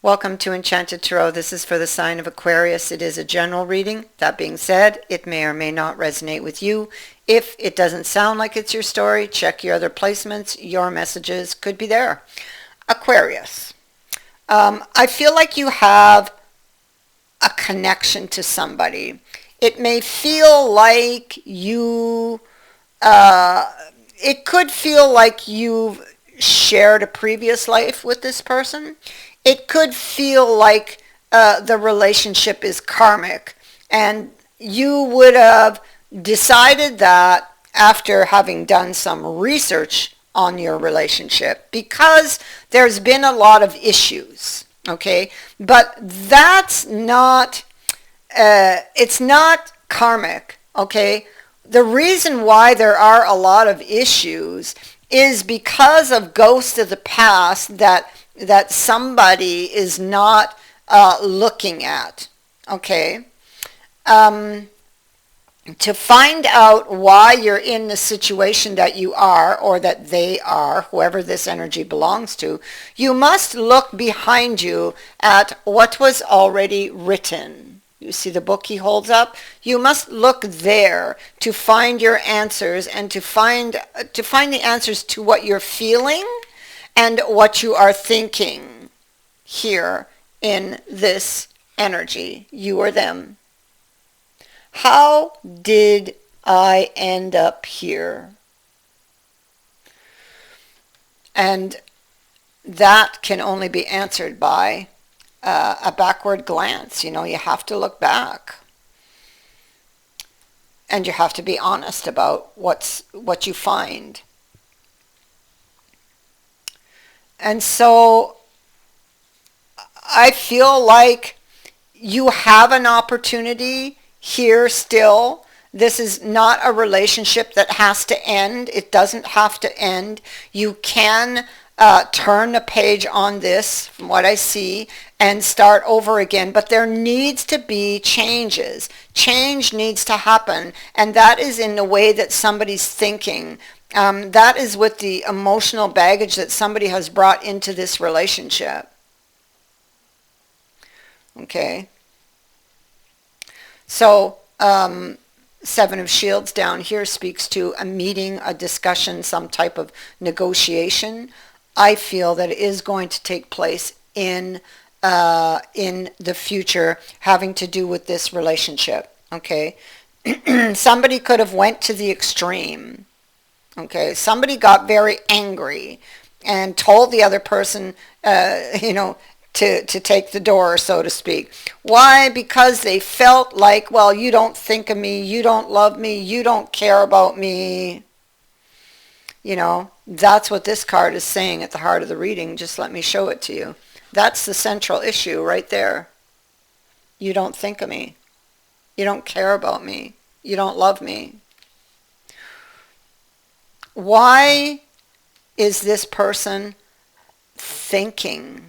Welcome to Enchanted Tarot. This is for the sign of Aquarius. It is a general reading. That being said, it may or may not resonate with you. If it doesn't sound like it's your story, check your other placements. Your messages could be there. Aquarius. I feel like you have a connection to somebody. It may feel like it could feel like you've shared a previous life with this person. It could feel like the relationship is karmic, and you would have decided that after having done some research on your relationship, because there's been a lot of issues, okay? But that's not, it's not karmic, okay? The reason why there are a lot of issues is because of ghosts of the past that somebody is not looking at, okay? To find out why you're in the situation that you are, or that they are, whoever this energy belongs to, you must look behind you at what was already written. You see the book he holds up? You must look there to find your answers, and to find the answers to what you're feeling and what you are thinking here in this energy, you or them. How did I end up here? And that can only be answered by a backward glance. You know, you have to look back. And you have to be honest about what you find. And so I feel like you have an opportunity here still. This is not a relationship that has to end. It doesn't have to end. You can turn the page on this, from what I see, and start over again. But there needs to be changes. Change needs to happen. And that is in the way that somebody's thinking. That is with the emotional baggage that somebody has brought into this relationship. Okay. So, Seven of Shields down here speaks to a meeting, a discussion, some type of negotiation. I feel that it is going to take place in the future, having to do with this relationship. Okay. Somebody could have went to the extreme. Okay, somebody got very angry and told the other person, to take the door, so to speak. Why? Because they felt like, well, you don't think of me, you don't love me, you don't care about me. You know, that's what this card is saying at the heart of the reading. Just let me show it to you. That's the central issue right there. You don't think of me. You don't care about me. You don't love me. Why is this person thinking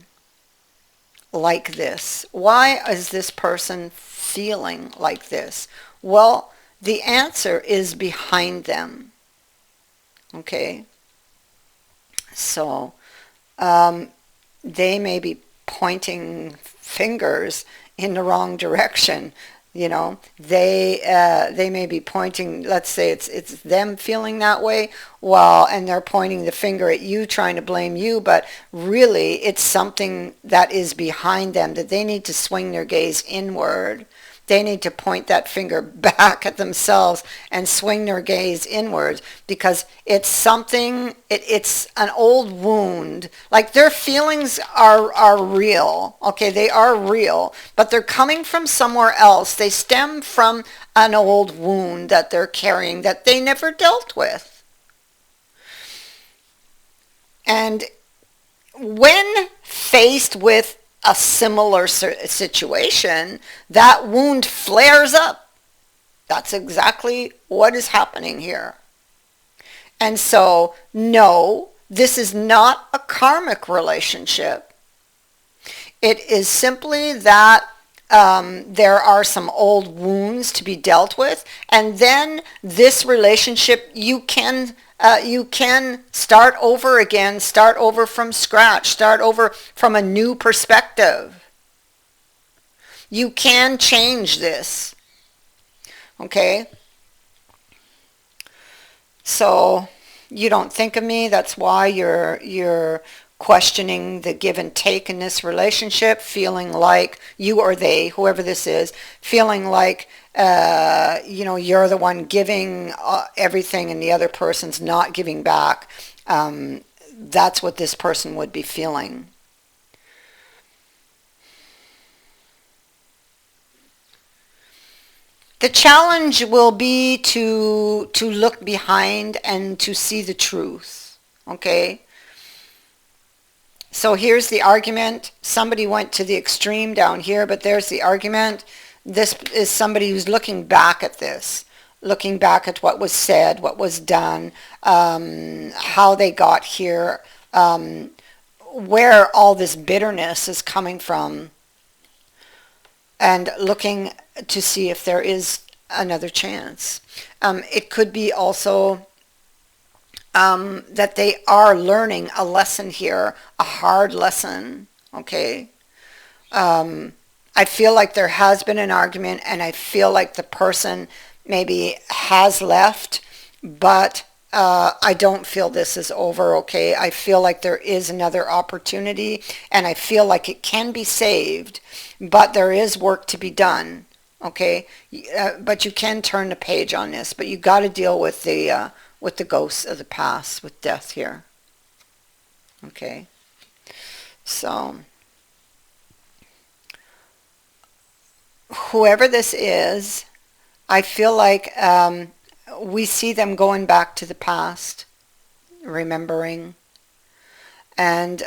like this? Why is this person feeling like this? Well, the answer is behind them. Okay? So, they may be pointing fingers in the wrong direction. You know, they may be pointing, let's say it's them feeling that way, well, and they're pointing the finger at you, trying to blame you, but really it's something that is behind them, that they need to swing their gaze inward. They need to point that finger back at themselves and swing their gaze inwards, because it's something, it's an old wound. Like, their feelings are real. Okay, they are real, but they're coming from somewhere else. They stem from an old wound that they're carrying that they never dealt with. And when faced with a similar situation, that wound flares up. That's exactly what is happening here. And so, no, this is not a karmic relationship. It is simply that there are some old wounds to be dealt with, and then this relationship, you can start over again, start over from scratch, start over from a new perspective. You can change this. Okay? So you don't think of me, that's why you're questioning the give and take in this relationship, feeling like you or they, whoever this is, feeling like you're the one giving everything and the other person's not giving back. That's what this person would be feeling. The challenge will be to look behind and to see the truth. Okay? So here's the argument. Somebody went to the extreme down here, but there's the argument. This is somebody who's looking back at this, looking back at what was said, what was done, how they got here, where all this bitterness is coming from, and looking to see if there is another chance. It could be also that they are learning a lesson here, a hard lesson, okay? I feel like there has been an argument, and I feel like the person maybe has left, but I don't feel this is over, okay? I feel like there is another opportunity, and I feel like it can be saved, but there is work to be done, okay? But you can turn the page on this, but you got to deal with the ghosts of the past, with death here, okay? So whoever this is, I feel like we see them going back to the past, remembering, and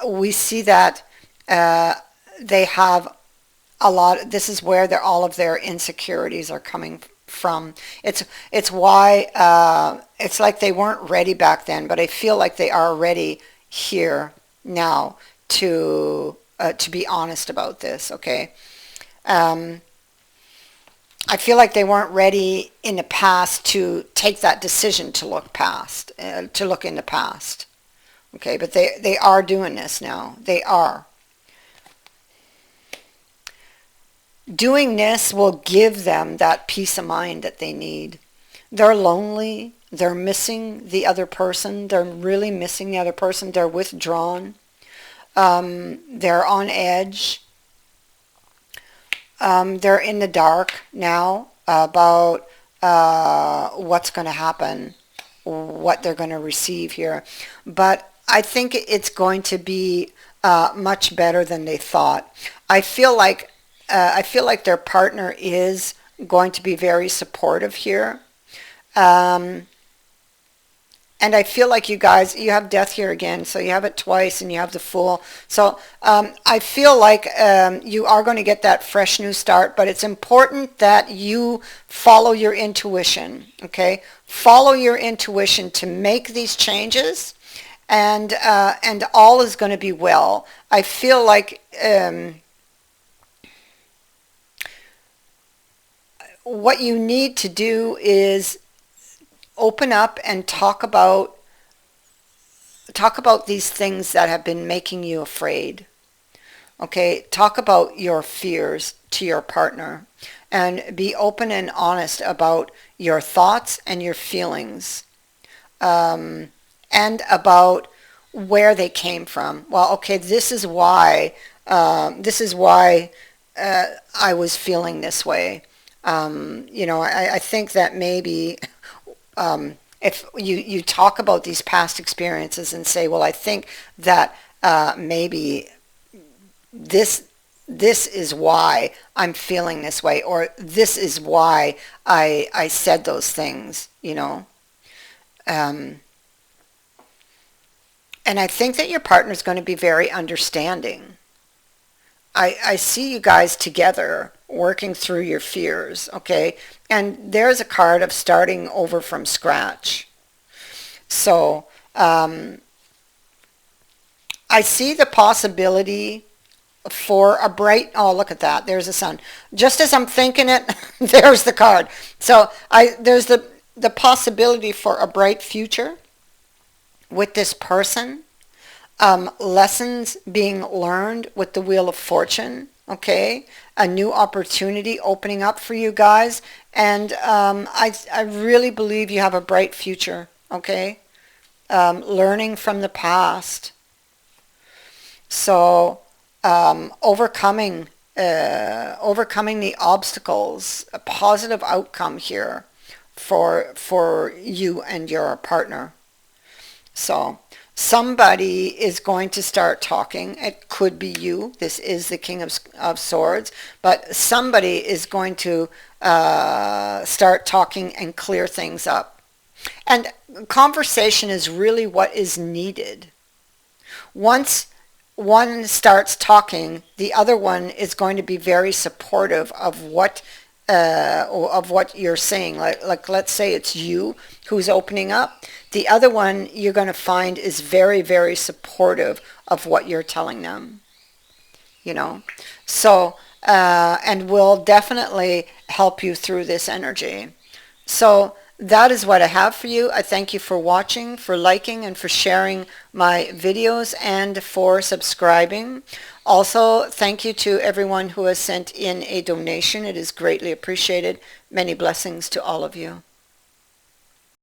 we see that they have a lot. This is where all of their insecurities are coming from. It's why it's like they weren't ready back then, but I feel like they are ready here now to be honest about this. Okay. I feel like they weren't ready in the past to take that decision to look past, to look in the past. Okay, but they are doing this now. They are. Doing this will give them that peace of mind that they need. They're lonely. They're missing the other person. They're really missing the other person. They're withdrawn. They're on edge. They're in the dark now about what's going to happen, what they're going to receive here. But I think it's going to be much better than they thought. I feel like their partner is going to be very supportive here. And I feel like you guys, you have death here again, so you have it twice, and you have the Fool. So I feel like you are going to get that fresh new start, but it's important that you follow your intuition, okay? Follow your intuition to make these changes, and all is going to be well. I feel like what you need to do is open up and talk about these things that have been making you afraid. Okay, talk about your fears to your partner, and be open and honest about your thoughts and your feelings, and about where they came from. Well, okay, this is why I was feeling this way. I think that maybe if you talk about these past experiences and say, well, I think that maybe this is why I'm feeling this way, or this is why I said those things, and I think that your partner is going to be very understanding. I see you guys together working through your fears, okay? And there's a card of starting over from scratch. So I see the possibility for a bright, oh, look at that, there's the sun. Just as I'm thinking it, there's the card. So there's the possibility for a bright future with this person. Lessons being learned with the Wheel of Fortune, okay? A new opportunity opening up for you guys. And I really believe you have a bright future, okay? Learning from the past. So overcoming the obstacles, a positive outcome here for you and your partner. So somebody is going to start talking. It could be you. This is the King of Swords. But somebody is going to start talking and clear things up. And conversation is really what is needed. Once one starts talking, the other one is going to be very supportive of what you're saying. Like let's say it's you who's opening up. The other one you're going to find is very, very supportive of what you're telling them. You know, so and will definitely help you through this energy. So that is what I have for you. I thank you for watching, for liking, and for sharing my videos, and for subscribing. Also, thank you to everyone who has sent in a donation. It is greatly appreciated. Many blessings to all of you.